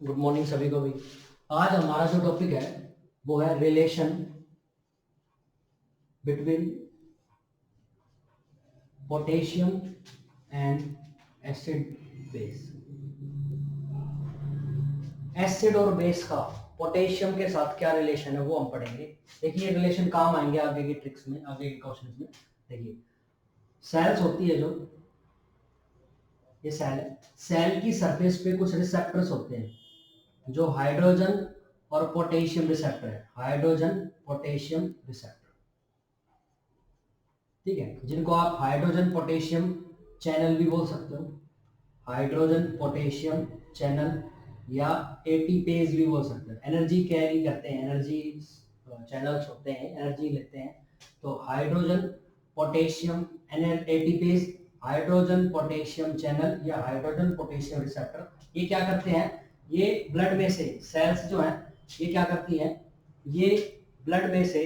Good morning सभी को भी। आज हमारा जो टॉपिक है वो है relation between potassium and acid base. Acid और बेस का पोटेशियम के साथ क्या रिलेशन है वो हम पढ़ेंगे। देखिए रिलेशन काम आएंगे आगे की ट्रिक्स में, आगे के क्वेश्चंस में। देखिए सेल्स होती है जो, ये सेल है, सेल की सरफेस पे कुछ रिसेप्टर्स होते हैं जो हाइड्रोजन और पोटेशियम रिसेप्टर है। हाइड्रोजन पोटेशियम रिसेप्टर, ठीक है, जिनको आप हाइड्रोजन पोटेशियम चैनल भी बोल सकते हो। हाइड्रोजन पोटेशियम चैनल या एटीपेज भी बोल सकते हो। एनर्जी कैरी करते हैं, एनर्जी चैनल्स होते हैं, एनर्जी लेते हैं। तो hydrogen potassium ATPase, hydrogen potassium channel या हाइड्रोजन पोटेशियम रिसेप्टर, ये क्या करते हैं, ये ब्लड में से सेल्स जो है ये क्या करती है, ये ब्लड में से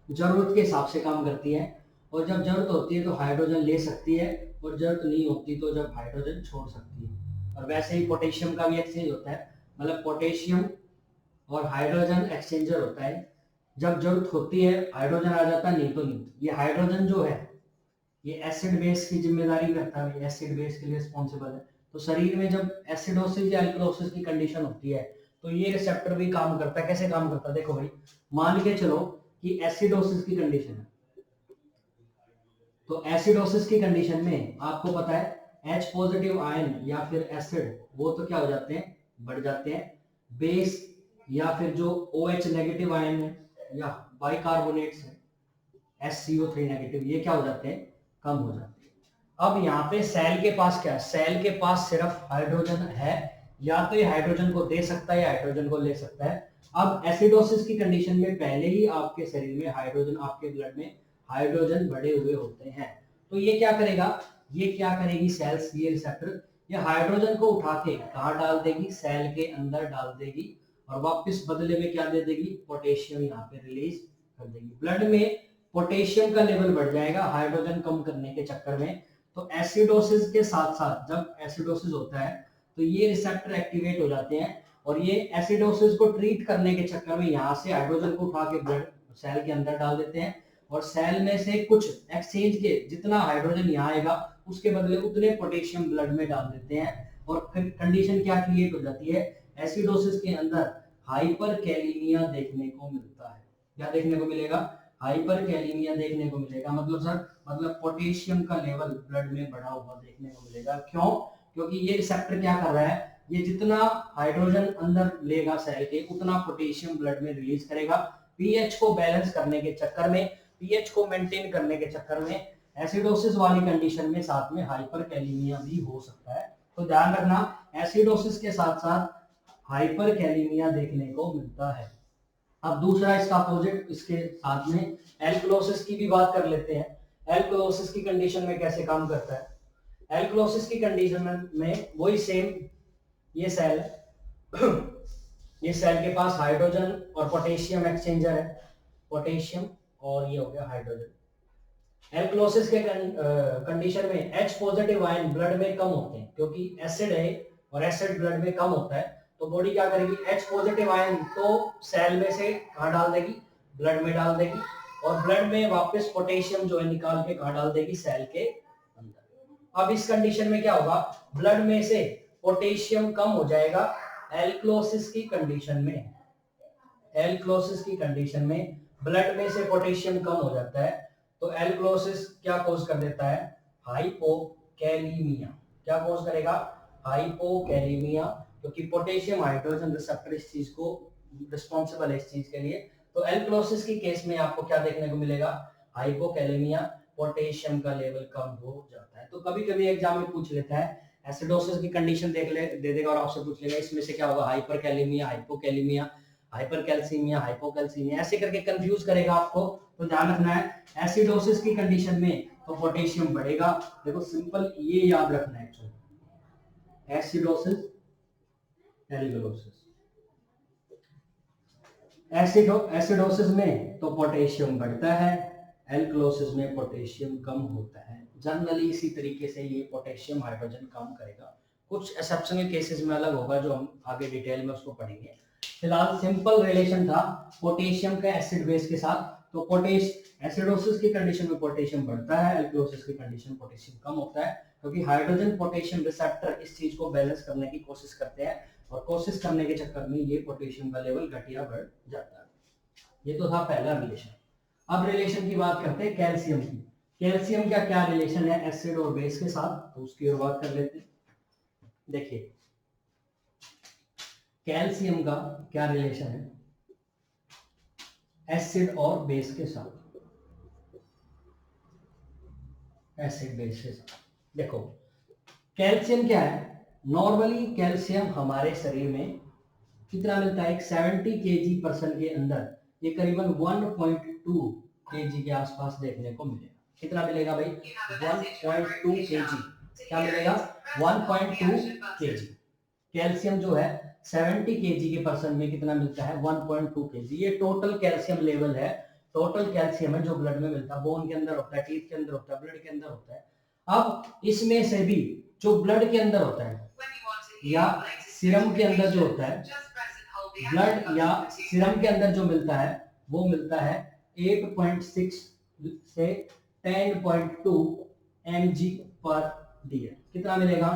जरूरत के हिसाब से काम करती है। और जब जरूरत होती है तो हाइड्रोजन ले सकती है, और जरूरत नहीं होती तो जब हाइड्रोजन छोड़ सकती है। और वैसे ही पोटेशियम का भी एक्सचेंज होता है, मतलब पोटेशियम और हाइड्रोजन एक्सचेंजर होता है। जब जरूरत होती है हाइड्रोजन आ जाता है, नहीं तो नहीं। ये हाइड्रोजन जो है ये एसिड बेस की जिम्मेदारी करता है, एसिड बेस के लिए रिस्पॉन्सिबल है। तो शरीर में जब एसिडोसिस या अल्कलोसिस की कंडीशन होती है तो ये रिसेप्टर भी काम करता है। कैसे काम करता है देखो भाई, मान के चलो कि एसिडोसिस की कंडीशन है, तो एसिडोसिस की कंडीशन में आपको पता है H पॉजिटिव आयन या फिर एसिड वो तो क्या हो जाते हैं, बढ़ जाते हैं। बेस या फिर जो OH नेगेटिव आयन है या बाइकार्बोनेट्स है SCO3 नेगेटिव, ये क्या हो जाते हैं, कम हो जाते हैं। अब यहाँ पे सेल के पास क्या है, सेल के पास सिर्फ हाइड्रोजन है, या तो ये हाइड्रोजन को दे सकता है या हाइड्रोजन को ले सकता है। अब एसिडोसिस की कंडीशन में पहले ही आपके शरीर में हाइड्रोजन, आपके ब्लड में हाइड्रोजन बढ़े हुए होते हैं। तो ये क्या करेगा, ये क्या करेगी सेल्स, ये रिसेप्टर, ये हाइड्रोजन को उठा के कहाँ डाल देगी, सेल के अंदर डाल देगी, और वापस बदले में क्या दे देगी, पोटेशियम यहाँ पे रिलीज कर देगी। ब्लड में पोटेशियम का लेवल बढ़ जाएगा हाइड्रोजन कम करने के चक्कर में। तो एसिडोसिस के साथ साथ जब एसिडोसिस होता है तो ये रिसेप्टर एक्टिवेट हो जाते हैं, और ये एसिडोसिस को ट्रीट करने के चक्कर में यहाँ से हाइड्रोजन को उठा के ब्लड सेल के अंदर डाल देते हैं, और सेल में से कुछ एक्सचेंज के जितना हाइड्रोजन यहाँ आएगा उसके बदले उतने पोटेशियम ब्लड में डाल देते हैं। और फिर कंडीशन क्या क्रिएट हो जाती है, एसिडोसिस के अंदर हाइपर कैलीमिया देखने को मिलता है। क्या देखने को मिलेगा, हाइपर कैलीमिया देखने को मिलेगा। मतलब सर, मतलब पोटेशियम का लेवल ब्लड में बढ़ा हुआ देखने को मिलेगा। क्यों, क्योंकि ये रिसेप्टर क्या कर रहा है, ये जितना हाइड्रोजन अंदर लेगा सेल के उतना पोटेशियम ब्लड में रिलीज करेगा। पीएच को बैलेंस करने के चक्कर में, पीएच को मेंटेन करने के चक्कर में एसिडोसिस वाली कंडीशन में साथ में हाइपर कैलीमिया भी हो सकता है। तो ध्यान रखना, एसिडोसिस के साथ साथ हाइपर कैलीमिया देखने को मिलता है। अब दूसरा इसका अपोजिट, इसके साथ में एल्कलोसिस की भी बात कर लेते हैं। एल्कलोसिस की कंडीशन में कैसे काम करता है, एल्कलोसिस की कंडीशन में वही सेम, ये सेल है ये सेल के पास हाइड्रोजन और पोटेशियम एक्सचेंजर है, पोटेशियम और ये हो गया हाइड्रोजन। एल्कलोसिस के कंडीशन में H पॉजिटिव आयन ब्लड में कम होते हैं, क्योंकि एसिड है और एसिड ब्लड में कम होता है। तो बॉडी क्या करेगी, H पॉजिटिव आयन तो सेल में से कहाँ डाल देगी, ब्लड में डाल देगी, और ब्लड में वापस पोटेशियम जो है निकाल के कहाँ डाल देगी, सेल के अंदर। अब इस कंडीशन में क्या होगा, ब्लड में से पोटेशियम कम हो जाएगा एल्कलोसिस की कंडीशन में। एल्कलोसिस की कंडीशन में ब्लड में से पोटेशियम कम हो जाता है, तो एल्कलोसिस क्या कॉज कर देता है, हाइपोकैलीमिया। क्या कॉज करेगा, हाइपोकैलीमिया, क्योंकि पोटेशियम हाइड्रोजन रिसेप्टर इस चीज को रिस्पॉन्सिबल है, इस चीज के लिए। तो एल्कलोसिस की केस में आपको क्या देखने को मिलेगा, हाइपोकैलीमिया, पोटेशियम का लेवल कम हो जाता है। तो कभी कभी एग्जाम में पूछ लेता है, एसिडोसिस की कंडीशन दे देगा और आपसे पूछ लेगा इसमें से क्या होगा, हाइपरकैलीमिया, हाइपोकैलीमिया, हाइपरकैल्सीमिया, हाइपोकैल्सीमिया, ऐसे करके कंफ्यूज करेगा आपको। तो ध्यान रखना है, एसिडोसिस की कंडीशन में तो पोटेशियम बढ़ेगा। देखो सिंपल ये याद रखना है, एसिडोसिस, एल्कलोसिस। एसिडोसिस में तो पोटेशियम बढ़ता है, एल्कलोसिस में पोटेशियम कम होता है। जनरली इसी तरीके से ये पोटेशियम हाइड्रोजन कम करेगा, कुछ एक्सेप्शनल केसेस में अलग होगा जो हम आगे डिटेल में उसको पढ़ेंगे। फिलहाल सिंपल रिलेशन था पोटेशियम का एसिड बेस के साथ। तो पोटेश एसिडोसिस की कंडीशन में पोटेशियम बढ़ता है, एल्कोलिसिस की कंडीशन में पोटेशियम कम होता है, क्योंकि हाइड्रोजन पोटेशियम रिसेप्टर इस चीज को बैलेंस करने की कोशिश करते हैं और कोशिश करने के चक्कर में ये पोटेशियम का लेवल घटिया बढ़ जाता है। ये तो था पहला रिलेशन। अब रिलेशन की बात करते हैं कैल्शियम की। कैल्शियम का क्या रिलेशन है एसिड और बेस के साथ, तो उसकी और बात कर लेते हैं। देखिए कैल्शियम का क्या रिलेशन है एसिड और बेस के साथ, एसिड बेस के साथ। देखो कैल्शियम क्या है, नॉर्मली कैल्शियम हमारे शरीर में कितना मिलता है, एक 70 केजी पर्सन के अंदर ये करीबन 1.2 केजी के आसपास देखने को मिलेगा। कितना मिलेगा भाई, 1.2 केजी। क्या मिलेगा, 1.2 केजी। कैल्शियम जो है 70 केजी के पर्सन में कितना मिलता है, 1.2 केजी। ये टोटल कैल्शियम लेवल है, टोटल कैल्शियम है जो ब्लड में मिलता है, बोन के अंदर होता है, टीथ के अंदर होता है, ब्लड के अंदर होता है। अब इसमें से भी जो ब्लड के अंदर होता है या सीरम के अंदर जो होता है, ब्लड या सीरम के अंदर जो मिलता है वो मिलता है 8.6 से 10.2 mg पर dl। कितना मिलेगा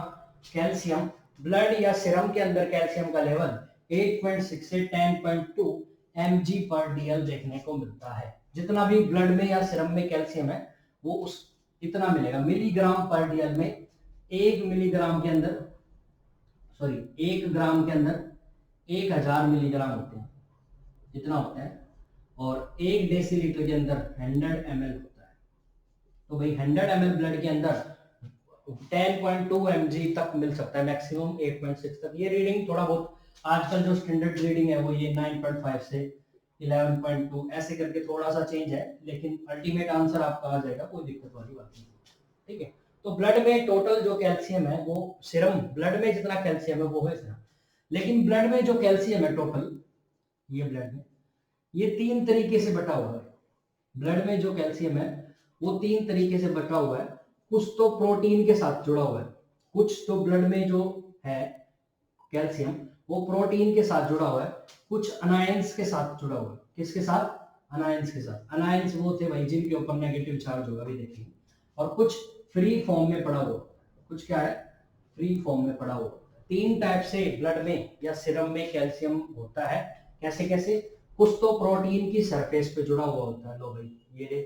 कैल्शियम, ब्लड या सीरम के अंदर कैल्शियम का लेवल 8.6 से 10.2 mg पर dl देखने को मिलता है। जितना भी ब्लड में या सीरम में कैल्शियम है वो उस इतना मिलेगा मिलीग्राम पर dl में। 1 मिलीग्राम के अंदर, सॉरी 1 ग्राम के अंदर 1000 मिलीग्राम होते हैं, इतना होता है। और 1 डेसीलीटर के अंदर 100 ml होता है। तो भाई 100 ml ब्लड के अंदर 10.2 mg तक मिल सकता है, मैक्सिमम 8.6 तक। ये रीडिंग थोड़ा बहुत आजकल जो स्टैंडर्ड रीडिंग है वो ये 9.5 से 11.2 ऐसे करके थोड़ा सा चेंज है, लेकिन अल्टीमेट आंसर आपका आ जाएगा, कोई दिक्कत वाली बात नहीं। ठीक है, तो ब्लड में टोटल जो कैल्शियम है वो सीरम, ब्लड में जितना कैल्शियम है वो है सीरम, लेकिन ब्लड में जो कैल्शियम है टोटल, ये ब्लड में ये 3 तरीके से बटा हुआ है। ब्लड में जो कैल्शियम है वो 3 तरीके से बटा हुआ है। कुछ तो प्रोटीन के साथ जुड़ा हुआ है, कुछ तो ब्लड में जो है कैल्शियम वो प्रोटीन के साथ जुड़ा हुआ है, कुछ अनायंस के साथ जुड़ा हुआ है। किसके साथ, अनायंस के साथ। अनायंस वो थे भाई जिनके ऊपर नेगेटिव चार्ज होगा, भी देखेंगे। और कुछ फ्री फॉर्म में पड़ा हुआ, कुछ क्या है, फ्री फॉर्म में पड़ा हुआ। 3 टाइप से ब्लड में या सीरम में कैल्शियम होता है। कैसे कैसे, कुछ तो प्रोटीन की सरफेस पे जुड़ा हुआ होता है। लो भाई ये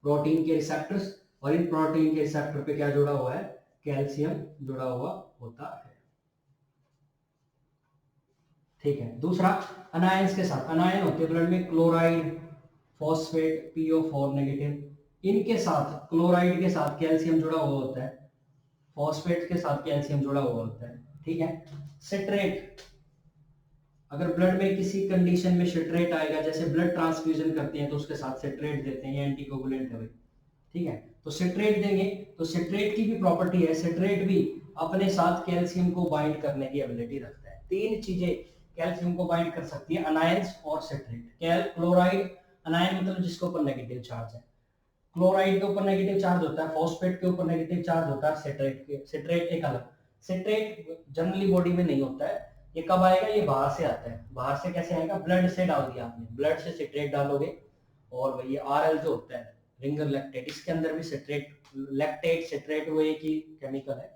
प्रोटीन के रिसेप्टर्स, और इन प्रोटीन के रिसेप्टर पे क्या जुड़ा हुआ है, कैल्शियम जुड़ा हुआ होता है। ठीक है, दूसरा अनायंस के साथ। अनायन होते हैं ब्लड में क्लोराइड, फॉस्फेट, PO4 नेगेटिव। इनके साथ क्लोराइड के साथ कैल्शियम जुड़ा हुआ होता है, फॉस्फेट के साथ कैल्शियम जुड़ा हुआ होता है। ठीक है, सिट्रेट, अगर ब्लड में किसी कंडीशन में सिट्रेट आएगा, जैसे ब्लड ट्रांसफ्यूजन करते हैं तो उसके साथ सिट्रेट देते हैं, ये एंटीकोगुलेंट है भाई। ठीक है, तो सिट्रेट देंगे तो सिट्रेट की भी प्रॉपर्टी है, सिट्रेट भी अपने साथ कैल्शियम को बाइंड करने की एबिलिटी रखता है। 3 चीजें कैल्शियम को बाइंड कर सकती है, अनायंस और सिट्रेट। क्लोराइड, अनायन मतलब जिसके ऊपर नेगेटिव चार्ज है, क्लोराइड के ऊपर नेगेटिव चार्ज होता है, फॉस्फेट के ऊपर नेगेटिव चार्ज होता है, सिट्रेट एक अलग। सिट्रेट जनरली बॉडी में नहीं होता है, ये कब आएगा, ये बाहर से आता है। बाहर से कैसे आएगा, ब्लड से डाल दिया आपने, ब्लड से सिट्रेट डालोगे, और भाई RL जो होता है रिंगर लैक्टेट, इसके अंदर भी सिट्रेट, लैक्टेट सिट्रेट वो एक ही केमिकल है।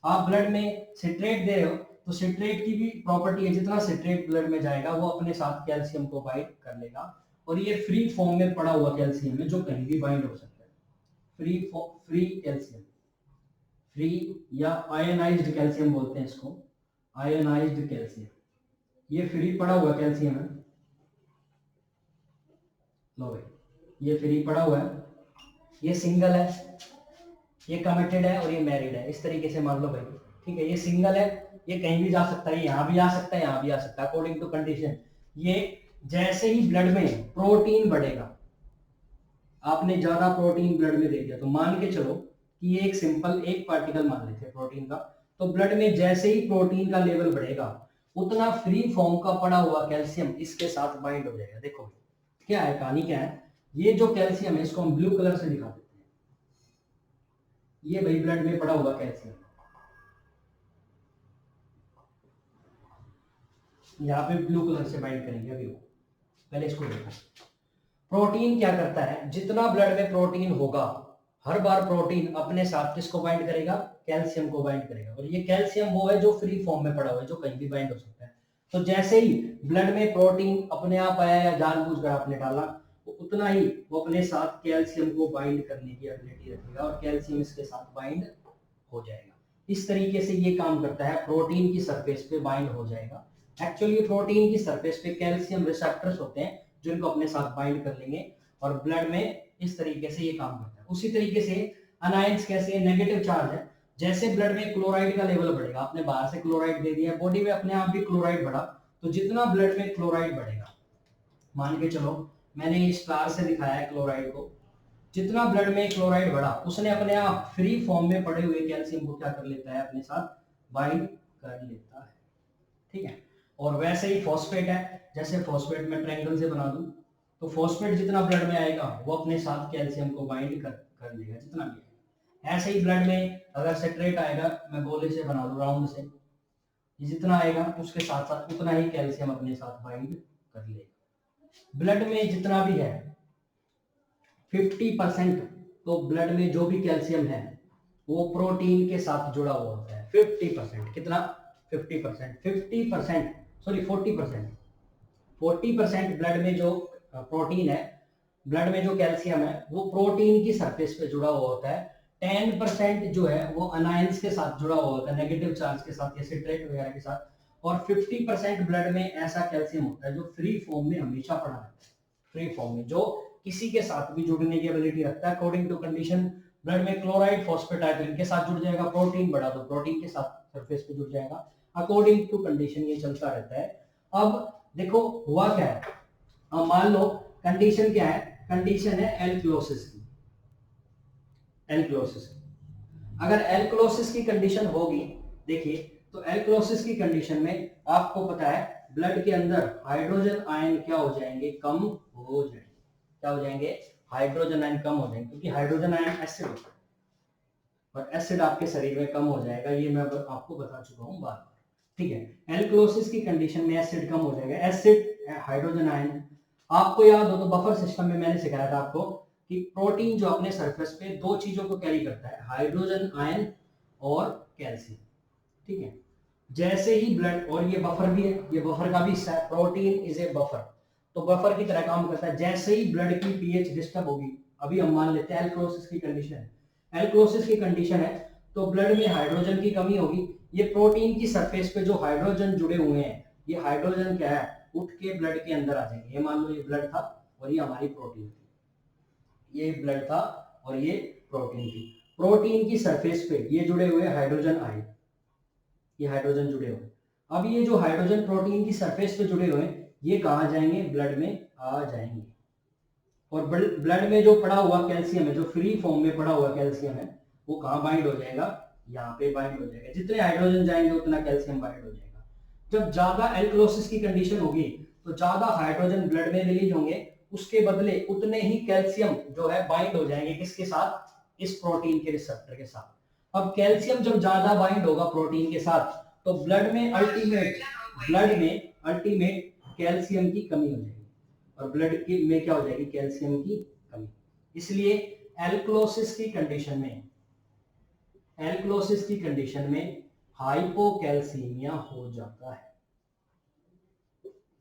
आप ब्लड में सिट्रेट दे रहे हो तो सिट्रेट की भी प्रॉपर्टी है, जितना सिट्रेट ब्लड में जाएगा वो अपने साथ कैल्शियम को बाइंड कर लेगा। और ये फ्री फॉर्म में पड़ा हुआ कैल्शियम है जो कहीं भी बाइंड हो सकता है। फ्री कैल्शियम, फ्री या आयनाइज्ड कैल्शियम बोलते हैं इसको, आयनाइज्ड कैल्शियम, ये फ्री पड़ा हुआ कैल्शियम है। लो भाई ये फ्री पड़ा हुआ है, ये सिंगल है, ये कमिटेड है और ये मैरिड है, इस तरीके से मान लो भाई। ठीक है, ये सिंगल है, ये कहीं भी जा सकता है, यहाँ भी आ सकता है, यहाँ भी आ सकता है अकॉर्डिंग टू कंडीशन। ये जैसे ही ब्लड में प्रोटीन बढ़ेगा, आपने ज्यादा प्रोटीन ब्लड में दे दिया, तो मान के चलो कि ये एक सिंपल एक पार्टिकल मान लेते हैं प्रोटीन का, तो ब्लड में जैसे ही प्रोटीन का लेवल बढ़ेगा उतना फ्री फॉर्म का पड़ा हुआ कैल्शियम इसके साथ बाइंड हो जाएगा। देखो क्या है, कहानी क्या है, ये जो कैल्शियम है इसको हम ब्लू कलर से दिखा देते हैं। ये भाई ब्लड में पड़ा हुआ कैल्शियम, यहाँ पे ब्लू कलर से बाइंड करेंगे अभी वो, पहले इसको देखो। प्रोटीन क्या करता है, जितना ब्लड में प्रोटीन होगा हर बार प्रोटीन अपने साथ किसको बाइंड करेगा, कैल्शियम को बाइंड करेगा। और ये कैल्शियम वो है जो फ्री फॉर्म में पड़ा हुआ है, जो कहीं भी बाइंड हो सकता है। तो जैसे ही ब्लड में प्रोटीन अपने आप आया या जानबूझकर आपने डाला, तो उतना ही वो अपने साथ कैल्शियम को बाइंड करने की एबिलिटी रखेगा और कैल्शियम इसके साथ बाइंड हो जाएगा। इस तरीके से ये काम करता है, प्रोटीन की सरफेस पे बाइंड हो जाएगा। एक्चुअली प्रोटीन की सरफेस पे कैल्शियम रिसेप्टर्स होते हैं जो इनको अपने साथ बाइंड कर लेंगे और ब्लड में इस तरीके से ये काम करता है। उसी तरीके से अनायंस कैसे, नेगेटिव चार्ज है। जैसे ब्लड में क्लोराइड का लेवल बढ़ेगा, आपने बाहर से क्लोराइड दे दिया, बॉडी में अपने आप भी क्लोराइड बढ़ा, तो जितना ब्लड में क्लोराइड बढ़ेगा, मान के चलो मैंने ये स्टार से दिखाया है क्लोराइड को, जितना ब्लड में क्लोराइड बढ़ा उसने अपने आप फ्री फॉर्म में पड़े हुए कैल्शियम को क्या कर लेता है, अपने साथ बाइंड कर लेता है। ठीक है। और वैसे ही फॉस्फेट है, जैसे फॉस्फेट में ट्रायंगल से बना दूं, तो फॉस्फेट जितना ब्लड में आएगा वो अपने साथ कैल्शियम को बाइंड कर लेगा जितना भी आएगा। ऐसे ही ब्लड में अगर सेट्रेट आएगा, मैं गोले से बना दूं राउंड से, ये जितना आएगा उसके साथ साथ उतना ही कैल्शियम अपने साथ बाइंड कर लेगा। ब्लड में जितना भी है 50%, तो ब्लड में जो भी कैल्शियम है वो प्रोटीन के साथ जुड़ा हुआ होता है। 50%, कितना, 50%, 50%, सॉरी 40%, 40% ब्लड में जो प्रोटीन है, ब्लड में जो कैल्शियम है वो प्रोटीन की सरफेस पे जुड़ा हुआ होता है। 10% जो है वो अनायंस के साथ जुड़ा हुआ होता है, नेगेटिव चार्ज के साथ या सिट्रेट वगैरह के साथ। और 50% ब्लड में ऐसा कैल्शियम होता है जो फ्री फॉर्म में हमेशा पड़ा रहता है, फ्री फॉर्म में, जो किसी के साथ भी जुड़ने की एबिलिटी रखता है अकॉर्डिंग टू कंडीशन। ब्लड में क्लोराइड फॉस्फेट आए तो इनके साथ जुड़ जाएगा, प्रोटीन बढ़ा तो प्रोटीन के साथ सरफेस पे जुड़ जाएगा, अकॉर्डिंग टू कंडीशन ये चलता रहता है। अब देखो हुआ क्या है, अब मान लो कंडीशन क्या है, कंडीशन है एल्क्लोसिस की, एल्क्लोसिस। अगर एल्क्लोसिस की कंडीशन होगी, देखिए, तो एल्क्लोसिस की कंडीशन में आपको पता है ब्लड के अंदर हाइड्रोजन आयन क्या हो जाएंगे, कम हो जाएंगे। क्या हो जाएंगे, हाइड्रोजन आयन कम हो जाएंगे, क्योंकि हाइड्रोजन आयन एसिड होता है और एसिड आपके शरीर में कम हो जाएगा, ये मैं आपको बता चुका हूं बार बार। ठीक है, एल्क्लोसिस की कंडीशन में एसिड कम हो जाएगा, एसिड हाइड्रोजन आयन। आपको याद हो तो बफर सिस्टम में मैंने सिखाया था आपको कि प्रोटीन जो अपने सरफेस पे दो चीजों को कैरी करता है, हाइड्रोजन आयन और कैल्शियम। ठीक है, जैसे ही ब्लड, और ये बफर भी है, ये बफर का भी हिस्सा है, प्रोटीन इज ए बफर, तो बफर की तरह काम करता है। जैसे ही ब्लड की पीएच डिस्टर्ब होगी, अभी हम मान लेते हैं एल्क्लोसिस की कंडीशन है, एल्क्लोसिस की कंडीशन है तो ब्लड में हाइड्रोजन की कमी होगी। ये प्रोटीन की सरफेस पे जो हाइड्रोजन जुड़े हुए हैं, ये हाइड्रोजन क्या है, उठ के ब्लड के अंदर आ जाएंगे। ये मान लो ये ब्लड था और ये हमारी प्रोटीन थी, ये ब्लड था और ये प्रोटीन थी। प्रोटीन की सरफेस पे ये जुड़े हुए हाइड्रोजन आए, ये हाइड्रोजन जुड़े हुए। अब ये जो हाइड्रोजन प्रोटीन की सरफेस पे जुड़े हुए हैं, ये कहाँ जाएंगे, ब्लड में आ जाएंगे। और ब्लड में जो पड़ा हुआ कैल्शियम है, जो फ्री फॉर्म में पड़ा हुआ कैल्शियम है, वो कहाँ बाइंड हो जाएगा, यहाँ पे बाइंड हो जाएगा। जितने हाइड्रोजन जाएंगे उतना कैल्शियम बाइंड हो जाएगा। जब ज्यादा एल्क्लोसिस की कंडीशन होगी तो ज्यादा हाइड्रोजन ब्लड में रिलीज होंगे, उसके बदले उतने ही कैल्शियम जो है बाइंड हो जाएंगे, किसके साथ, इस प्रोटीन के रिसेप्टर के साथ। अब कैल्शियम जब ज्यादा बाइंड होगा प्रोटीन के साथ, तो ब्लड में अल्टीमेट कैल्शियम की कमी हो जाएगी और ब्लड की में क्या हो जाएगी, कैल्शियम की कमी। इसलिए एल्क्लोसिस की कंडीशन में हाइपोकैल्सीमिया हो जाता है।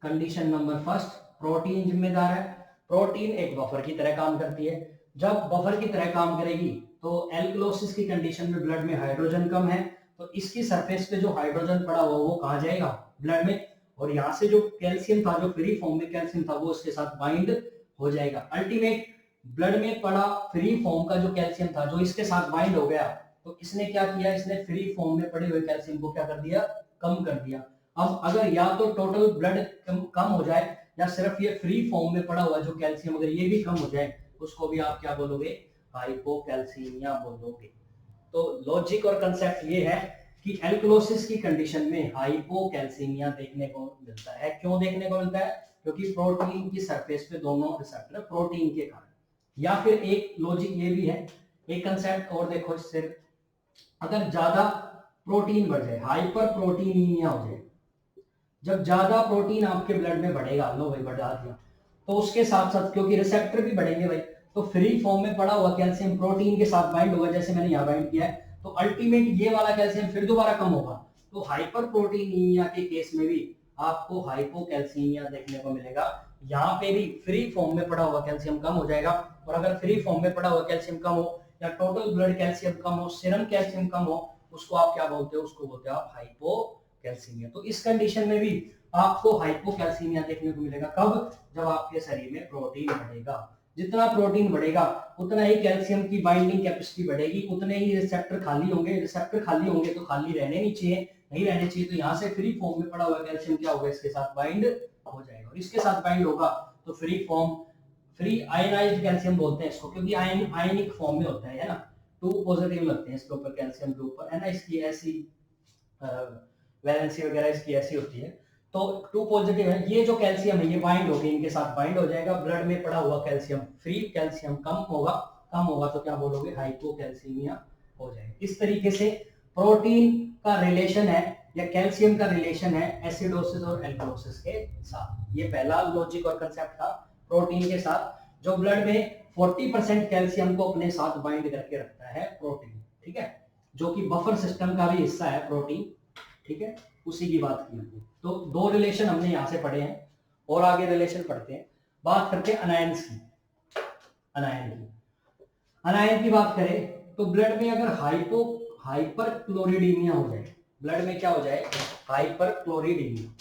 कंडीशन नंबर फर्स्ट, प्रोटीन जिम्मेदार है। प्रोटीन एक बफर की तरह काम करती है। जब बफर की तरह काम करेगी तो एल्क्लोसिस की कंडीशन में ब्लड में हाइड्रोजन कम है, तो इसकी सरफेस पे जो हाइड्रोजन पड़ा हुआ वो कहाँ जाएगा, ब्लड में, और यहाँ से जो कैल्शियम था, जो फ्री फॉर्म में कैल्शियम था, वो इसके साथ बाइंड हो जाएगा। अल्टीमेट ब्लड में पड़ा फ्री फॉर्म का जो कैल्शियम था, जो इसके साथ बाइंड हो गया, तो इसने क्या किया, इसने फ्री फॉर्म में पड़े हुए कैल्शियम को क्या कर दिया, कम कर दिया। अब अगर या तो टोटल ब्लड कम हो जाए, या सिर्फ ये फ्री फॉर्म में पड़ा हुआ जो कैल्शियम, अगर ये भी कम हो जाए, उसको भी आप क्या बोलोगे, हाइपोकैल्सीमिया बोलोगे। तो लॉजिक और कंसेप्ट ये है कि एल्क्लोसिस की कंडीशन में हाइपोकैल्सीमिया देखने को मिलता है। क्यों देखने को मिलता है, क्योंकि प्रोटीन की सरफेस पे दोनों रिसेप्टर प्रोटीन के कारण। या फिर एक लॉजिक ये भी है, एक कंसेप्ट और देखो इससे, अगर ज्यादा प्रोटीन बढ़ जाए, हाइपर प्रोटीनीमिया हो जाए, जब ज्यादा प्रोटीन आपके ब्लड में बढ़ेगा, लो भाई बढ़ा दिया, तो उसके साथ साथ क्योंकि रिसेप्टर भी बढ़ेंगे भाई, तो फ्री फॉर्म में पड़ा हुआ कैल्शियम प्रोटीन के साथ बाइंड होगा, जैसे मैंने यहाँ बाइंड किया है, तो अल्टीमेट ये वाला कैल्शियम फिर दोबारा कम होगा। तो हाइपर प्रोटीनीमिया के केस में भी आपको हाइपोकैल्सीमिया देखने को मिलेगा। यहाँ पे भी फ्री फॉर्म में पड़ा हुआ कैल्शियम कम हो जाएगा, और अगर फ्री फॉर्म में पड़ा हुआ कैल्शियम कम हो या टोटल ब्लड कैल्शियम कम हो, सीरम कैल्शियम कम हो, उसको आप क्या बोलते हो, उसको बोलते हो आप हाइपोकैल्सीमिया। तो इस कंडीशन में भी आपको हाइपोकैल्सीमिया देखने को मिलेगा। कब? जब आपके शरीर में प्रोटीन बढ़ेगा। जितना प्रोटीन बढ़ेगा उतना ही कैल्शियम की बाइंडिंग कैपेसिटी बढ़ेगी, उतने ही रिसेप्टर खाली होंगे। रिसेप्टर खाली होंगे तो खाली रहने नहीं चाहिए, नहीं रहने चाहिए, तो यहाँ से फ्री फॉर्म में पड़ा हुआ कैल्शियम क्या होगा, इसके साथ बाइंड हो जाएगा, और इसके साथ बाइंड होगा तो free form, free ionised calcium बोलते हैं इसको, क्योंकि आयनिक फॉर्म में होता है ना, 2 पॉजिटिव लगते हैं इसके ऊपर, कैल्शियम के ऊपर, है ना, इसकी ऐसी वैलेंसी वगैरह इसकी ऐसी होती है, तो 2 पॉजिटिव है। ये जो कैल्शियम है ये बाइंड होकर इनके साथ बाइंड हो जाएगा, ब्लड में पड़ा हुआ कैल्शियम, फ्री कैल्शियम कम होगा तो क्या बोलोगे, हाइपोकैल्सीमिया हो जाएगा। इस तरीके से प्रोटीन का रिलेशन है या कैल्शियम का रिलेशन है एसिडोसिस और एल्कलोसिस के साथ। ये पहला लॉजिक और कंसेप्ट था प्रोटीन के साथ, जो ब्लड में 40% कैल्शियम को अपने साथ बाइंड करके रखता है प्रोटीन, ठीक है, जो कि बफर सिस्टम का भी हिस्सा है प्रोटीन, ठीक है, उसी की बात की हमने। तो 2 रिलेशन हमने यहां से पढ़े हैं, और आगे रिलेशन पढ़ते हैं। बात करते हैं अनायंस की। अनायन की बात करें तो ब्लड में अगर हाइपर क्लोरिडीमिया हो जाए, ब्लड में क्या हो जाए, हाइपर क्लोरिडीमिया,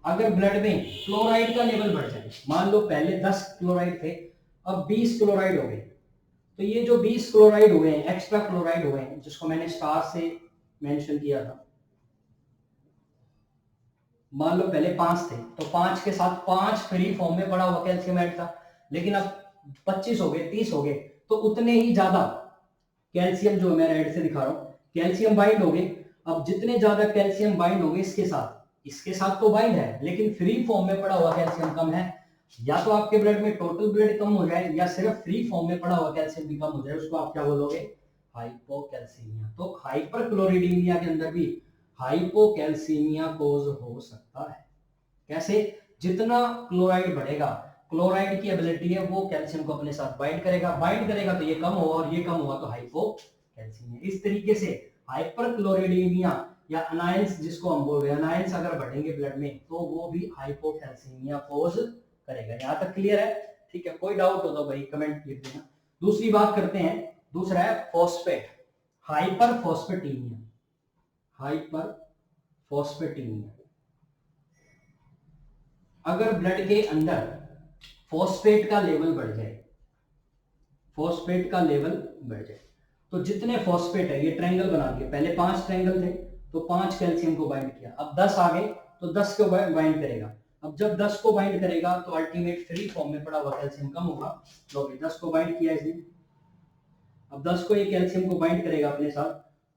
अगर ब्लड में क्लोराइड का लेवल बढ़ जाए, मान लो पहले 10 क्लोराइड थे, अब 20 क्लोराइड हो गए, तो ये जो 20 क्लोराइड हुए हैं, एक्स्ट्रा क्लोराइड हुए हैं, जिसको मैंने स्टार से मेंशन किया था, मान लो पहले 5 थे, तो 5 के साथ 5 फ्री फॉर्म में पड़ा हुआ कैल्शियम ऐड था, लेकिन अब 25 हो गए, 30 हो गए, तो उतने ही ज्यादा कैल्शियम, जो मैं रेड से दिखा रहा हूं, कैल्शियम बाइंड हो गए। अब जितने ज्यादा कैल्शियम बाइंड हो गए इसके साथ तो बाइंड है, लेकिन फ्री फॉर्म में पड़ा हुआ कैल्शियम कम है। या तो आपके ब्लड में टोटल ब्लड कम हो जाए, या सिर्फ फ्री फॉर्म में पड़ा हुआ कैल्शियम भी कम हो जाए, उसको आप क्या बोलोगे, हाइपोकैल्सीमिया। तो हाइपर क्लोरिडीमिया के अंदर भी हाइपोकैल्सीमिया कोज हो सकता है। कैसे? जितना क्लोराइड बढ़ेगा, क्लोराइड की एबिलिटी है वो कैल्शियम को अपने साथ बाइंड करेगा तो ये कम होगा, और ये कम हुआ तो हाइपोकैल्सीमिया। इस तरीके से हाइपर क्लोरिडीमिया या अनायंस, जिसको हम बोल रहे हैं, अनायंस अगर बढ़ेंगे ब्लड में तो वो भी हाइपोकैल्सीमिया कोज करेगा। यहां तक क्लियर है? ठीक है, कोई डाउट हो तो भाई कमेंट लिख देना। दूसरी बात करते हैं, दूसरा है फॉस्फेट, हाइपर फॉस्फेटीमिया, अगर ब्लड के अंदर फॉस्फेट का लेवल बढ़ जाए, तो जितने फॉस्फेट है, ये ट्रायंगल बना दिया, पहले 5 ट्रायंगल थे तो 5 कैल्शियम को बाइंड किया, अब 10 आ गए तो 10 को बाइंड करेगा। अब जब 10 को बाइंड करेगा तो अल्टीमेट फ्री फॉर्म में पड़ा हुआ कैल्शियम कम होगा, तो 10 को बाइंड किया इसने, अब 10 को ये कैल्शियम को बाइंड करेगा अपने साथ,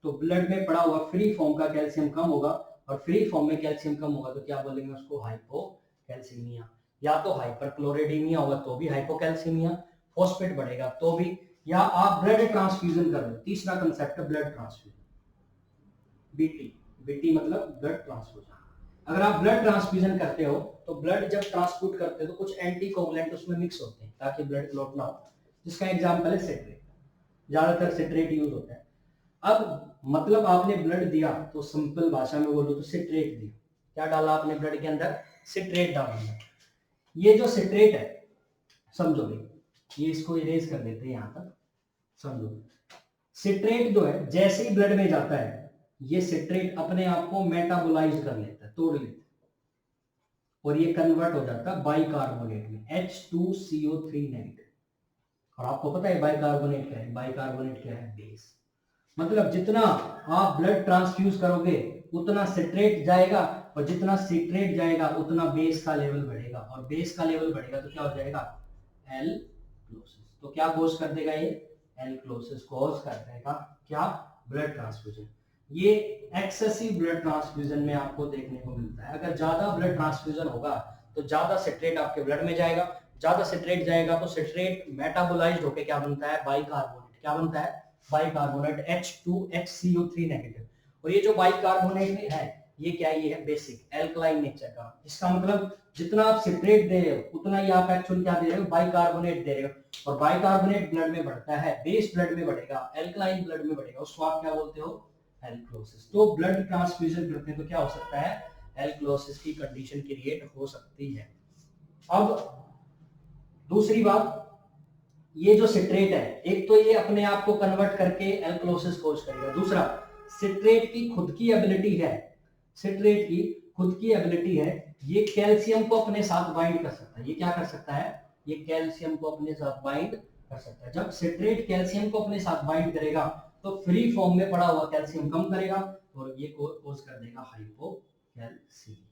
तो ब्लड में पड़ा हुआ फ्री फॉर्म का कैल्शियम कम होगा, और फ्री फॉर्म में कैल्शियम कम होगा तो क्या बोलेंगे उसको, हाइपोकैल्सीमिया। या तो हाइपरक्लोरिडीमिया होगा तो भी हाइपोकैल्सीमिया, फॉस्फेट बढ़ेगा तो भी, या आप ब्लड ट्रांसफ्यूजन कर रहे हो। तीसरा कंसेप्ट है ब्लड ट्रांसफ्यूजन, बीटी मतलब ब्लड ट्रांसफ्यूजन। अगर आप ब्लड ट्रांसफ्यूजन करते हो तो ब्लड जब ट्रांसफ्यूट करते हो तो कुछ एंटीकोगुलेंट उसमें मिक्स होते हैं ताकि ब्लड क्लॉट ना हो, जिसका एग्जांपल है सिट्रेट, ज्यादातर सिट्रेट यूज होता है। अब मतलब आपने ब्लड दिया तो सिंपल भाषा में बोलो तो सिट्रेट दिया, क्या डाला आपने ब्लड के अंदर, सिट्रेट डाल दिया। ये जो सिट्रेट है, समझो भाई, ये इसको इरेज कर देते हैं, यहां तक समझो। सिट्रेट जो है जैसे ही ब्लड में जाता है, ये सिट्रेट अपने आप को मेटाबोलाइज कर लेता है, तोड़ लेता है, और ये कन्वर्ट हो जाता है बाइकार्बोनेट में, H2CO3 नेगेटिव। और आपको पता है बाइकार्बोनेट क्या है, बाइकार्बोनेट क्या है, बेस। मतलब जितना आप ब्लड ट्रांसफ्यूज करोगे उतना सिट्रेट जाएगा, और जितना सिट्रेट जाएगा उतना बेस का लेवल बढ़ेगा, और बेस का लेवल बढ़ेगा तो क्या हो जाएगा, एल्क्लोसिस। तो क्या कोज कर देगा ये, एल्क्लोसिस कोज कर देगा, क्या, ब्लड ट्रांसफ्यूजन। ये एक्सेसिव ब्लड ट्रांसफ्यूजन में आपको देखने को मिलता है। अगर ज्यादा ब्लड ट्रांसफ्यूजन होगा तो ज्यादा सिट्रेट आपके ब्लड में जाएगा, ज्यादा सिट्रेट जाएगा तो सिट्रेट मेटाबोलाइज्ड होकर क्या बनता है, बाइकार्बोनेट, क्या बनता है, बाइकार्बोनेट H2HCO3 नेगेटिव। और ये जो बाइकार्बोनेट है ये क्या है, ये है बेसिक एल्कलाइन नेचर का। इसका मतलब जितना आप सिट्रेट दे रहे हो उतना ही आप एक्चुअली क्या दे रहे हो, बाइकार्बोनेट दे रहे हो। और बाइकार्बोनेट ब्लड में बढ़ता है, बेस ब्लड में बढ़ेगा, एल्कलाइन ब्लड में बढ़ेगा, उसको आप क्या बोलते हो, एल्कलोसिस। तो ब्लड ट्रांसफ्यूजन करते हैं तो क्या हो सकता है, एल्कलोसिस की कंडीशन क्रिएट हो सकती है। अब दूसरी बात, ये जो सिट्रेट है एक तो ये अपने आप को कन्वर्ट करके एल्कलोसिस कोज करेगा, दूसरा सिट्रेट की खुद की एबिलिटी है, सिट्रेट की खुद की एबिलिटी है ये कैल्शियम को अपने साथ बाइंड कर सकता है। ये क्या कर सकता है, ये कैल्शियम को अपने साथ बाइंड कर सकता है। जब सिट्रेट कैल्शियम को अपने साथ बाइंड करेगा तो फ्री फॉर्म में पड़ा हुआ कैल्शियम कम करेगा और ये कोज कर देगा हाइपोकैल्सीमिया।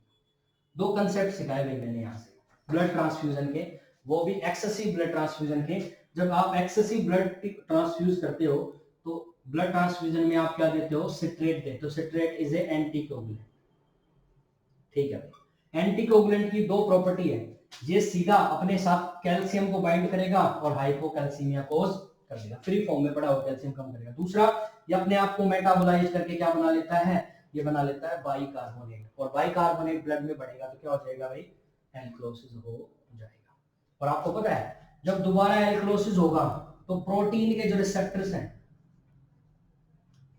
दो कंसेप्ट सिखाए हुए मैंने यहाँ से ब्लड ट्रांसफ्यूजन के, वो भी एक्सेसिव ब्लड ट्रांसफ्यूजन के। जब आप एक्सेसिव ब्लड ट्रांसफ्यूज करते हो तो ब्लड ट्रांसफ्यूजन में आप क्या देते हो, सिट्रेट देते हो। सिट्रेट इज ए एंटीकोगुलेंट, ठीक है भाई। एंटीकोगुलेंट की दो प्रॉपर्टी है, ये सीधा अपने साथ कैल्शियम को बाइंड करेगा और हाइपोकैल्सीमिया कोज कर देगा, फ्री फॉर्म में पड़ा हुआ कैल्शियम कम करेगा। दूसरा, ये अपने आप को मेटाबोलाइज करके क्या बना लेता है, ये बना लेता है बाइकार्बोनेट, और बाइकार्बोनेट ब्लड में बढ़ेगा तो क्या हो जाएगा भाई, एल्कलोसिस हो जाएगा। और आपको पता है जब दोबारा एल्कलोसिस होगा तो प्रोटीन के जो रिसेप्टर्स हैं,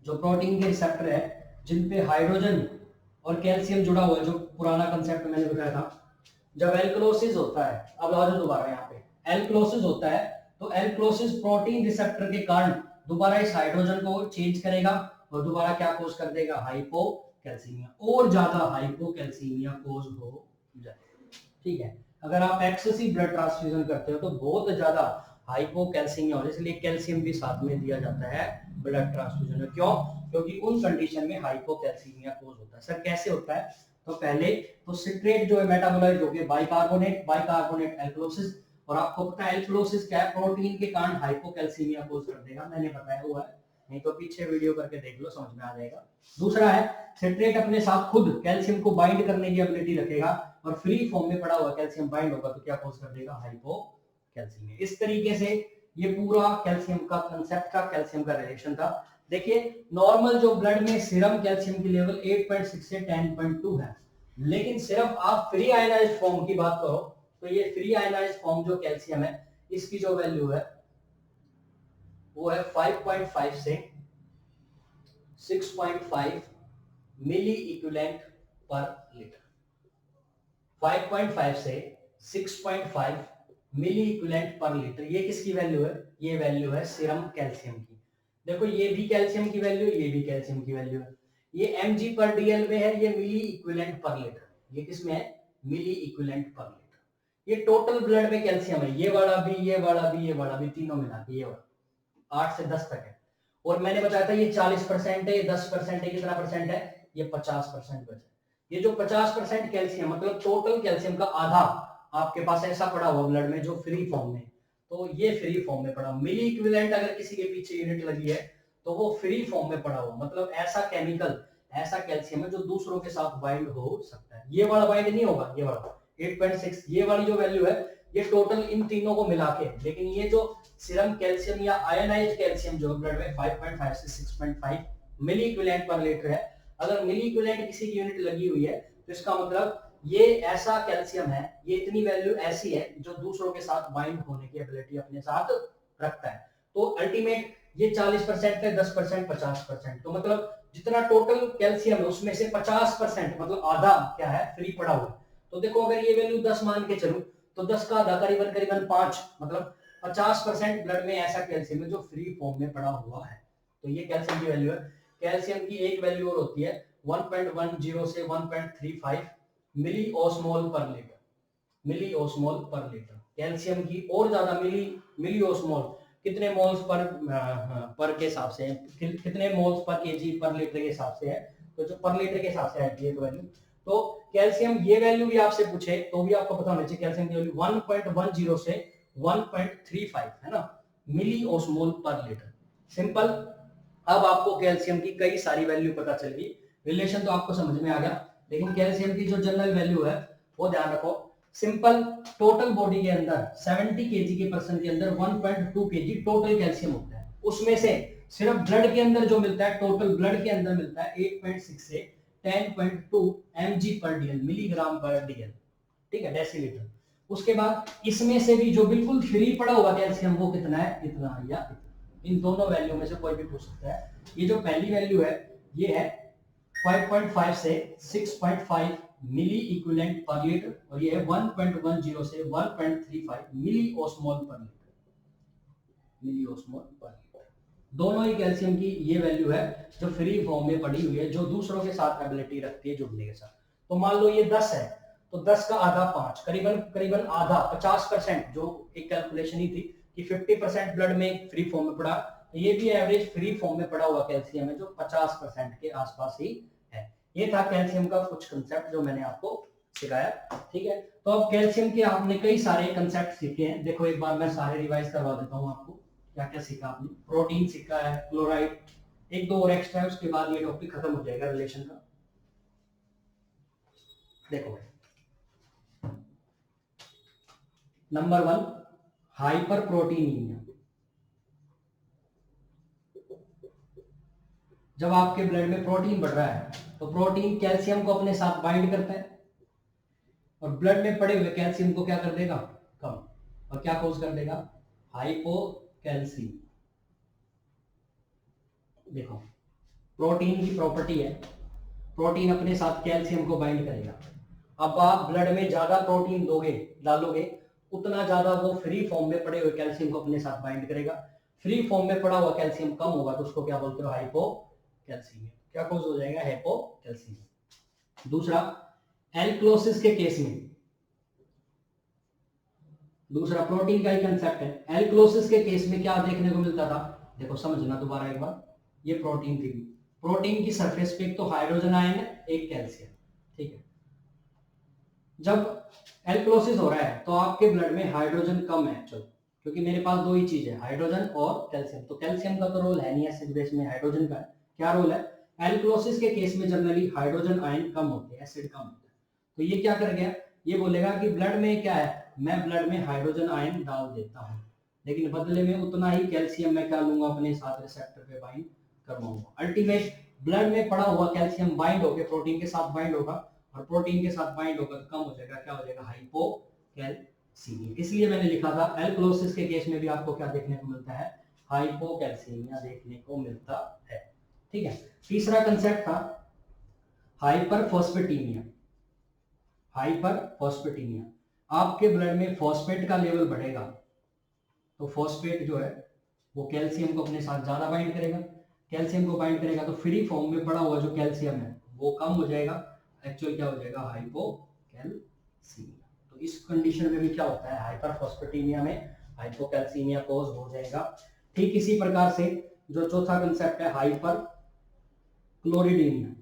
जो प्रोटीन के रिसेप्टर है जिन पे हाइड्रोजन और कैल्शियम जुड़ा हुआ है, जो पुराना कंसेप्ट मैंने बताया था, जब एल्कलोसिस होता है, अब आ जाओ दोबारा यहाँ पे, एल्कलोसिस होता है तो एल्कलोसिस प्रोटीन रिसेप्टर के कारण दोबारा इस हाइड्रोजन को चेंज करेगा और दोबारा क्या कोज कर देगा, हाइपोकैल्सीमिया, और ज्यादा हाइपोकैल्सीमिया कोज हो जाएगा। ठीक है, अगर आप एक्सेसिव ब्लड ट्रांसफ्यूजन करते हो तो बहुत ज्यादा हाइपोकैल्सीमिया हो, इसलिए कैल्शियम भी साथ में दिया जाता है ब्लड ट्रांसफ्यूजन में। क्यों, क्योंकि उन कंडीशन में हाइपोकैल्सीमिया कोज होता है। सर कैसे होता है, तो पहले तो सिट्रेट जो है मेटाबोलाइज हो गया बाइकार्बोनेट, बाइकार्बोनेट एल्कलोसिस, और आपको पता है एल्कलोसिस क्या है, प्रोटीन के कारण हाइपोकैल्सीमिया कोज कर देगा, मैंने बताया हुआ है, नहीं तो पीछे वीडियो करके देख लो, समझ में आ जाएगा। दूसरा है सिट्रेट अपने साथ खुद कैल्शियम को बाइंड करने की एबिलिटी रखेगा और फ्री फॉर्म में पड़ा हुआ कैल्शियम बाइंड होगा तो क्या कोज कर देगा, हाइपोकैल्सीमिया। इस तरीके से ये पूरा कैल्शियम का कंसेप्ट था, कैल्शियम का रिलेशन था। देखिए नॉर्मल जो ब्लड में सीरम कैल्शियम की लेवल 8.6 से 10.2 है, लेकिन सिर्फ आप फ्री आयनाइज्ड फॉर्म की बात करो तो ये फ्री आयनाइज्ड फॉर्म जो कैल्शियम है इसकी जो वैल्यू है वो है 5.5 से 6.5 मिली इक्विवेलेंट पर लीटर। 5.5 से 6.5 मिली इक्विवेलेंट पर लीटर, ये किसकी वैल्यू है, ये वैल्यू है सीरम कैल्शियम की। देखो ये भी कैल्शियम की वैल्यू, ये भी कैल्शियम की वैल्यू है, ये mg पर dl में है, ये मिली इक्विवेलेंट पर लीटर, ये किसमें है, मिली इक्विवेलेंट पर लीटर। ये टोटल ब्लड में कैल्शियम है, ये वाला भी, ये वाला भी, ये वाला भी, तीनों मिला के ये वाला 8 से 10 तक है। और मैंने बताया था ये 40% है, ये 10% है, कितना परसेंट है, ये 50% बचा। ये जो 50% कैल्शियम मतलब टोटल कैल्शियम का आधा आपके पास ऐसा पड़ा हुआ ब्लड में जो फ्री फॉर्म में, तो ये फ्री फॉर्म में पड़ा। मिली इक्विवेलेंट अगर किसी के पीछे यूनिट लगी है तो वो फ्री फॉर्म में पड़ा हुआ, मतलब ऐसा केमिकल, ऐसा कैल्शियम है जो दूसरों के साथ बाइंड हो सकता है। ये वाला बाइंड नहीं होगा, ये वाला 8.6, ये वाली जो वैल्यू है ये टोटल इन तीनों को मिला के, लेकिन ये जो सीरम कैल्शियम या आयनाइज्ड कैल्शियम जो ब्लड में 5.5 से 6.5 मिली इक्विवेलेंट पर लीटर है, अगर मिली इक्विवेलेंट किसी की यूनिट लगी हुई है तो इसका मतलब ये ऐसा कैल्शियम है, ये इतनी वैल्यू ऐसी है जो दूसरों के साथ बाइंड होने की एबिलिटी अपने साथ रखता है। तो अल्टीमेट ये 40% है, 10%, 50%, तो मतलब जितना टोटल कैल्शियम है उसमें से 50% मतलब आधा क्या है, फ्री पड़ा हुआ है। तो देखो अगर ये वैल्यू 10 मान के चलूं तो 10 का आधा करीबन करीबन 5, मतलब 50% ब्लड में ऐसा कैल्शियम है जो फ्री फॉर्म में पड़ा हुआ है। तो ये कैल्शियम की वैल्यू है। कैल्शियम की एक वैल्यू और होती है 1.10 से 1.35 मिली ओस्मोल पर लीटर, मिली ओस्मोल पर लीटर। कैल्शियम की और ज्यादा मिली ओस्मोल कितने मोल्स पर के हिसाब से, कितने मोल्स पर केजी पर लीटर के हिसाब से है, तो जो पर लीटर के हिसाब से आती है वैल्यू। तो कैल्शियम ये वैल्यू भी आपसे पूछे तो भी आपको पता होना चाहिए, कैल्शियम की वैल्यू 1.10 से 1.35 है ना, मिली ओस्मोल पर लीटर। सिंपल। अब आपको कैल्शियम की कई सारी वैल्यू पता चल गई, रिलेशन तो आपको समझ में आ गया, लेकिन कैल्शियम की जो जनरल वैल्यू है वो ध्यान रखो। सिंपल, टोटल बॉडी के अंदर 70 केजी के पर्सन के अंदर 1.2 केजी टोटल कैल्शियम होता है, उसमें से सिर्फ ब्लड के अंदर जो मिलता है, टोटल ब्लड के अंदर मिलता है 8.6 से 10.2 mg पर डीएल, मिलीग्राम पर डीएल, ठीक है, डेसीलीटर। उसके बाद इसमें से भी जो बिल्कुल फ्री पड़ा हुआ कैल्शियम वो कितना है, इतना या इतना। इन दोनों वैल्यू में से कोई भी पूछ सकता है। ये जो पहली वैल्यू है ये है 5.5 से 6.5 मिली इक्विवेलेंट पर लीटर, और ये है 1.10 से 1.35 मिली ओस्मोल पर लीटर, मिली ओस्मोल पर लीटर। दोनों ही कैल्शियम की ये वैल्यू है जो फ्री फॉर्म में पड़ी हुई है, जो दूसरों के साथ एबिलिटी रखती है जुड़ने के साथ। तो मान लो ये 10 है, तो 10 का आधा 5, करीबन करीबन आधा 50%, जो एक कैलकुलेशन ही थी कि 50% ब्लड में फ्री फॉर्म में पड़ा, ये भी एवरेज फ्री फॉर्म में पड़ा हुआ कैल्शियम है जो 50% के आसपास ही है। ये था कैल्शियम का कुछ कंसेप्ट जो मैंने आपको सिखाया, ठीक है। तो अब कैल्शियम के आपने कई सारे कंसेप्ट सीखे हैं, देखो एक बार मैं सारे रिवाइज करवा देता हूँ आपको। क्या क्या सीखा आपने? प्रोटीन सीखा है, क्लोराइड, एक दो और एक्स्ट्रा है, उसके बाद ये टॉपिक खत्म हो जाएगा रिलेशन का। देखो नंबर 1, हाइपर प्रोटीनीमिया। जब आपके ब्लड में प्रोटीन बढ़ रहा है तो प्रोटीन कैल्शियम को अपने साथ बाइंड करता है और ब्लड में पड़े हुए कैल्शियम को क्या कर देगा, कम, और क्या कॉज कर देगा, हाइपोकैल्सीमिया। देखो प्रोटीन की प्रॉपर्टी है, प्रोटीन अपने साथ कैल्शियम को बाइंड करेगा। अब आप ब्लड में ज्यादा प्रोटीन दोगे, डालोगे, उतना ज्यादा वो फ्री फॉर्म में पड़े हुए कैल्शियम को अपने साथ बाइंड करेगा। फ्री फॉर्म में पड़ा हुआ कैल्शियम कम होगा तो उसको क्या बोलते हो, हाइपोकैल्सीमिया। क्या कॉज हो जाएगा, हाइपोकैल्सीमिया। दूसरा, एल्क्लोसिस के केस में, दूसरा प्रोटीन का ही कंसेप्ट है। एल्क्लोसिस के केस में क्या देखने को मिलता था, देखो समझना दोबारा एक बार। ये प्रोटीन थी, प्रोटीन की सरफेस पे एक तो हाइड्रोजन आयन है, एक कैल्शियम, ठीक है। जब एल्क्लोसिस हो रहा है तो आपके ब्लड में हाइड्रोजन कम है एक्चुअली, क्योंकि मेरे पास दो ही चीज है, हाइड्रोजन और कैल्शियम। तो कैल्शियम का तो रोल है नहीं एसिड बेस में, हाइड्रोजन का है। क्या रोल है, एल्क्लोसिस के केस में जनरली हाइड्रोजन आयन कम होते हैं, एसिड कम होता है। तो ये क्या कर गया, ये बोलेगा कि ब्लड में क्या है, मैं ब्लड में हाइड्रोजन आयन डाल देता हूँ, लेकिन बदले में उतना ही कैल्शियम मैं क्या लूंगा, अपने साथ रिसेप्टर पे बाइंड करवाऊंगा। अल्टीमेट ब्लड में पड़ा हुआ कैल्शियम बाइंड होकर प्रोटीन के साथ बाइंड होगा, और प्रोटीन के साथ बाइंड होकर कम हो जाएगा, क्या हो जाएगा, हाइपोकैल्सीमिया। इसलिए मैंने लिखा था एल्क्लोसिस के केस में भी आपको क्या देखने को मिलता है, हाइपोकैल्सीमिया देखने को मिलता है, ठीक है। तीसरा कंसेप्ट था हाइपरफॉस्फेटीमिया। हाइपरफॉस्फेटीमिया, आपके ब्लड में फॉस्फेट का लेवल बढ़ेगा, तो फॉस्फेट जो है वो कैल्शियम को अपने साथ ज्यादा बाइंड करेगा। कैल्शियम को बाइंड करेगा तो फ्री फॉर्म में पड़ा हुआ जो कैल्शियम है वो कम हो जाएगा, एक्चुअल क्या हो जाएगा, हाइपोकैल्सीमिया। तो इस कंडीशन में भी क्या होता है, हाइपरफॉस्फेटीमिया में हाइपोकैल्सीमिया कॉज हो जाएगा। ठीक इसी प्रकार से जो चौथा कंसेप्ट है हाइपर क्लोरिडीमिया,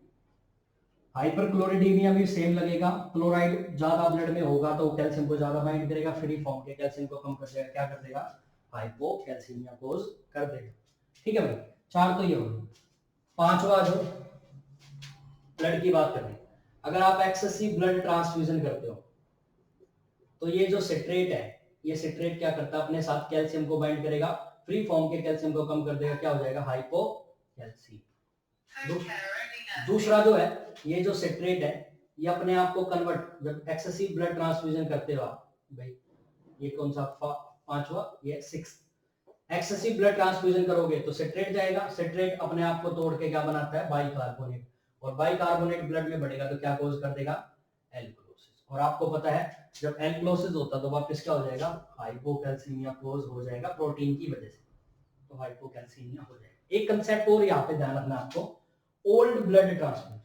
हाइपर क्लोरिडीमिया भी सेम लगेगा। क्लोराइड ज्यादा ब्लड में होगा तो कैल्शियम को ज्यादा बाइंड करेगा, फ्री फॉर्म के कैल्शियम को कम कर देगा, क्या कर देगा, हाइपोकैल्सीमिया कॉज कर देगा, ठीक है भाई। चार तो ये हो गए। पांचवा जो ब्लड की बात करें, अगर आप एक्सेसिव ब्लड ट्रांसफ्यूजन करते हो तो ये जो सिट्रेट है, ये सिट्रेट क्या करता है, अपने साथ कैल्शियम को बाइंड करेगा, फ्री फॉर्म के कैल्शियम को कम कर देगा, क्या हो जाएगा, हाइपोकैल्सीमिया। दूसरा जो है, ये जो सिट्रेट है ये अपने आप को कन्वर्ट, जब एक्सेसिव ब्लड ट्रांसफ्यूजन करते हो आप भाई, ये कौन सा पांचवा, ये 6, एक्सेसिव ब्लड ट्रांसफ्यूजन करोगे तो सिट्रेट जाएगा, सिट्रेट अपने आप को तोड़ के क्या बनाता है, बाइकार्बोनेट, और बाइकार्बोनेट ब्लड में बढ़ेगा तो क्या कॉज कर देगा, एल्क्लोसिस। और आपको पता है जब एल्क्लोसिस होता तो वापस क्या हो जाएगा, हाइपोकैल्सीमिया कॉज हो जाएगा प्रोटीन की वजह से, तो हाइपोकैल्सीमिया हो जाएगा। एक कंसेप्ट और यहाँ पे ध्यान रखना आपको, old blood transfusion.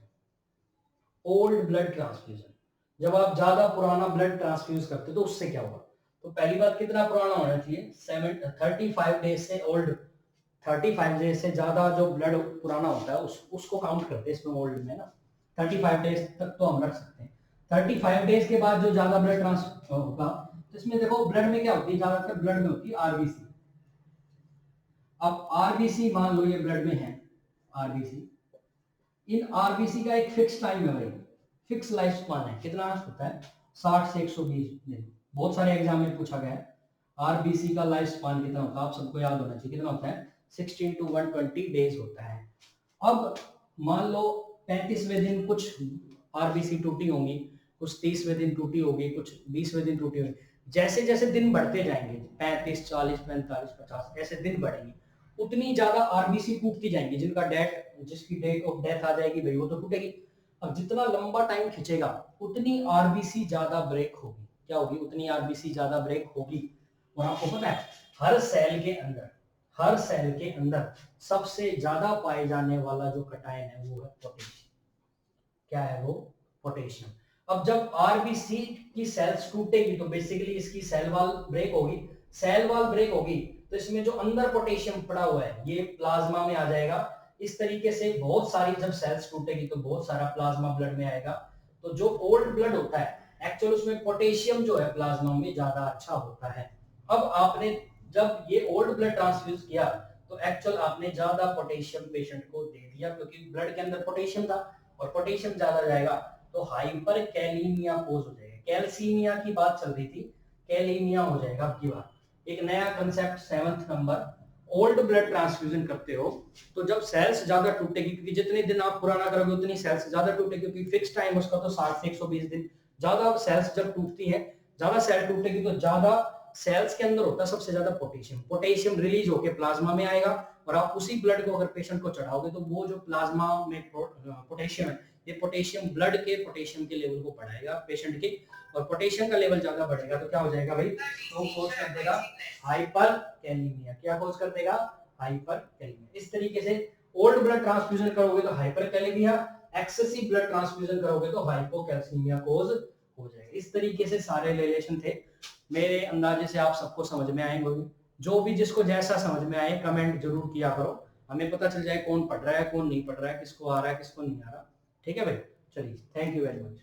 Old blood transfusion, जब आप ज्यादा पुराना ब्लड ट्रांसफ्यूज करते तो उससे क्या होगा, तो पहली बात कितना पुराना होना चाहिए, 35 डेज से ओल्ड, 35 डेज से ज्यादा जो ब्लड पुराना होता है उसको काउंट करते हैं इसमें ओल्ड में ना, 35 डेज तक तो हम रख सकते हैं। 35 डेज के बाद जो ज्यादा ब्लड ट्रांसफर होगा तो इसमें देखो ब्लड में क्या होती है, ज्यादातर ब्लड में होती है आरबीसी। अब आरबीसी मान लो ये ब्लड में है आरबीसी, इन आरबीसी का एक फिक्स टाइम है भाई, फिक्स लाइफ स्पान है, कितना होता है, 60 से 120 दिन। बहुत सारे एग्जाम में पूछा गया है आरबीसी का लाइफ स्पान कितना होता है, आप सबको याद होना चाहिए कितना होता है, 16 to 120 डेज होता है। अब मान लो 35वें दिन कुछ आरबीसी टूटी होंगी, कुछ 30वें दिन टूटी होगी, कुछ 20वें दिन टूटी होगी। जैसे जैसे दिन बढ़ते जाएंगे 35, 40, 45, 50 ऐसे दिन बढ़ेंगे, उतनी ज्यादा आरबीसी टूटती जाएंगी, जिसकी डेट ऑफ डेथ आ जाएगी भाई वो तो टूटेगी। अब जितना लंबा टाइम खिंचेगा उतनी आरबीसी ज्यादा ब्रेक होगी। क्या होगी? उतनी आरबीसी ज्यादा ब्रेक होगी। और आपको पता है हर सेल के अंदर सबसे ज्यादा पाए जाने वाला जो कटायन है वो है पोटेशियम। क्या है वो? पोटेशियम। अब जब आरबीसी की सेल्स टूटेगी तो बेसिकली इसकी सेल वॉल ब्रेक होगी। सेल वॉल ब्रेक होगी तो इसमें जो अंदर पोटेशियम पड़ा हुआ है ये प्लाज्मा में आ जाएगा। इस तरीके से बहुत सारी जब सेल्स टूटेगी तो बहुत सारा प्लाज्मा ब्लड में आएगा। तो जो ओल्ड ब्लड होता है एक्चुअल उसमें पोटेशियम जो है प्लाज्मा में ज्यादा अच्छा होता है। अब आपने जब ये ओल्ड ब्लड ट्रांसफ्यूज किया तो एक्चुअल आपने ज्यादा पोटेशियम पेशेंट को दे दिया, क्योंकि ब्लड के अंदर पोटेशियम था और पोटेशियम ज्यादा जाएगा तो हाइपर कैलीमिया कोज हो जाएगा। कैल्सीमिया की बात चल रही थी, कैलीमिया हो जाएगा अब की बार। एक नया concept 7th number, old blood transfusion करते हो तो जब सेल्स ज्यादा टूटेगी, क्योंकि जितने दिन आप पुराना करोगे उतनी सेल्स ज्यादा टूटेगी, क्योंकि फिक्स टाइम उसका तो 60 से 120 दिन। ज्यादा सेल्स जब टूटती है, ज्यादा सेल टूटेगी तो ज्यादा सेल्स के अंदर होता है सबसे ज्यादा पोटेशियम। पोटेशियम रिलीज होकर प्लाज्मा में आएगा और आप उसी ब्लड को अगर पेशेंट को चढ़ाओगे तो वो जो प्लाज्मा में पोटेशियम है, ये पोटेशियम ब्लड के पोटेशियम के लेवल को बढ़ाएगा पेशेंट के, और पोटेशियम का लेवल ज्यादा बढ़ेगा तो क्या हो जाएगा भाई? तो कोज कर देगा हाइपर कैलीमिया। क्या कोज कर देगा? Hyper kalaemia. इस तरीके से ओल्ड ब्लड ट्रांसफ्यूजन करोगे तो hyper kalaemia, excessive blood transfusion करोगे तो हाइपोकैल्सीमिया कोज हो जाएगा। इस तरीके से सारे रिलेशन थे। मेरे अंदाजे से आप सबको समझ में आएंगे। जो भी जिसको जैसा समझ में आए कमेंट जरूर किया करो, हमें पता चल जाए कौन पढ़ रहा है कौन नहीं पढ़ रहा है, किसको आ रहा है किसको नहीं आ रहा। ठीक है भाई, चलिए, थैंक यू वेरी मच।